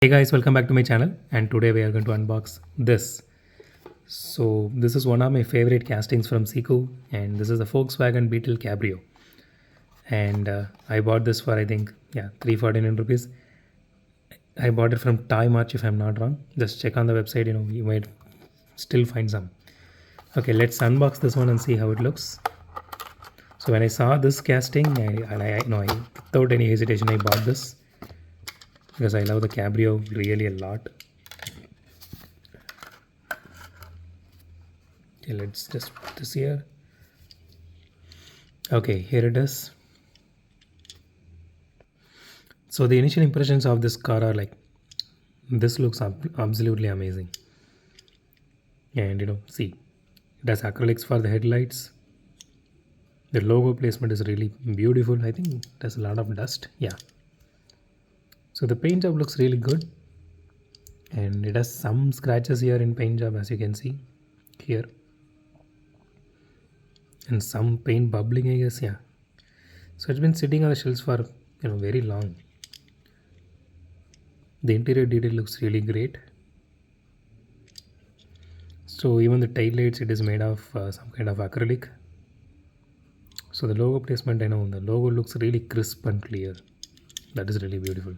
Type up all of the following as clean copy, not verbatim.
Hey guys, welcome back to my channel, and today we are going to unbox this. So this is one of my favorite castings from Siku, and this is the Volkswagen Beetle Cabrio. And I bought this for I think 349 rupees. I bought it from Thai March if I'm not wrong. Just check on the website, you might still find some. Okay, let's unbox this one and see how it looks. So when I saw this casting, I without any hesitation I bought this because I love the Cabrio really a lot. Okay, let's just put this here. Okay, here it is. So the initial impressions of this car are like, this looks absolutely amazing. And see, it has acrylics for the headlights. The logo placement is really beautiful. I think there's a lot of dust. Yeah. So the paint job looks really good. And it has some scratches here in paint job, as you can see here. And some paint bubbling, I guess. Yeah. So it's been sitting on the shelves for very long. The interior detail looks really great. So even the tail lights, it is made of some kind of acrylic. So the logo placement, I know the logo looks really crisp and clear. That is really beautiful.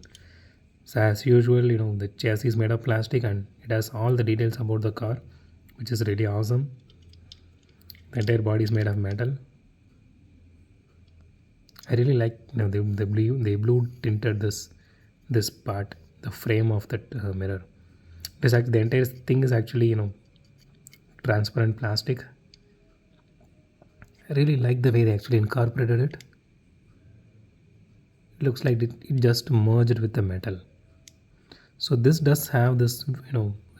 So as usual, the chassis is made of plastic and it has all the details about the car, which is really awesome. The entire body is made of metal. I really like the blue tinted this part, the frame of that mirror. It's like the entire thing is actually transparent plastic. I really like the way they actually incorporated it. It looks like it just merged with the metal. So this does have this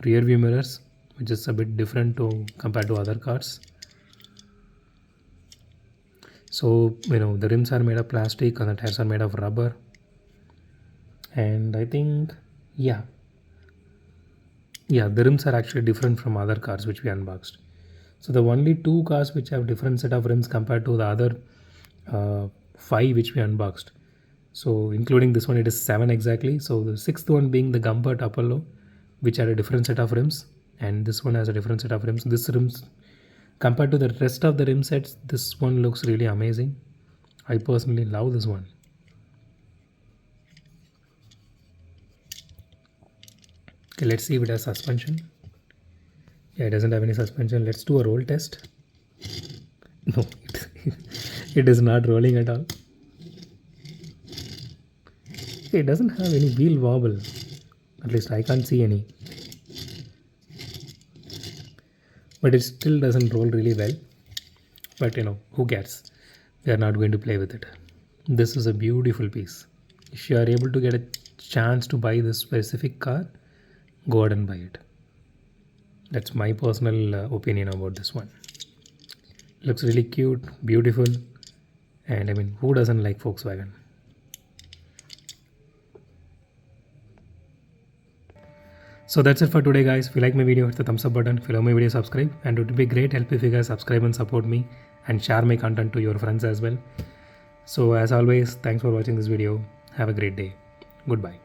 rear view mirrors, which is a bit different compared to other cars. So the rims are made of plastic and the tires are made of rubber. And I think the rims are actually different from other cars which we unboxed. So the only two cars which have different set of rims compared to the other 5 which we unboxed. So including this one, it is 7 exactly. So the 6th one being the Comfort Apollo, which had a different set of rims, and this one has a different set of rims. This rims, compared to the rest of the rim sets, this one looks really amazing. I personally love this one. Okay, let's see if it has suspension. Yeah, it doesn't have any suspension. Let's do a roll test. No, it is not rolling at all. It doesn't have any wheel wobble. At least I can't see any. But it still doesn't roll really well. But who cares? We are not going to play with it. This is a beautiful piece. If you are able to get a chance to buy this specific car, go ahead and buy it. That's my personal opinion about this one. Looks really cute, beautiful, and I mean, who doesn't like Volkswagen? So that's it for today, guys. If you like my video, hit the thumbs up button. If you love my video, subscribe. And it would be great help if you guys subscribe and support me and share my content to your friends as well. So as always, thanks for watching this video. Have a great day. Goodbye.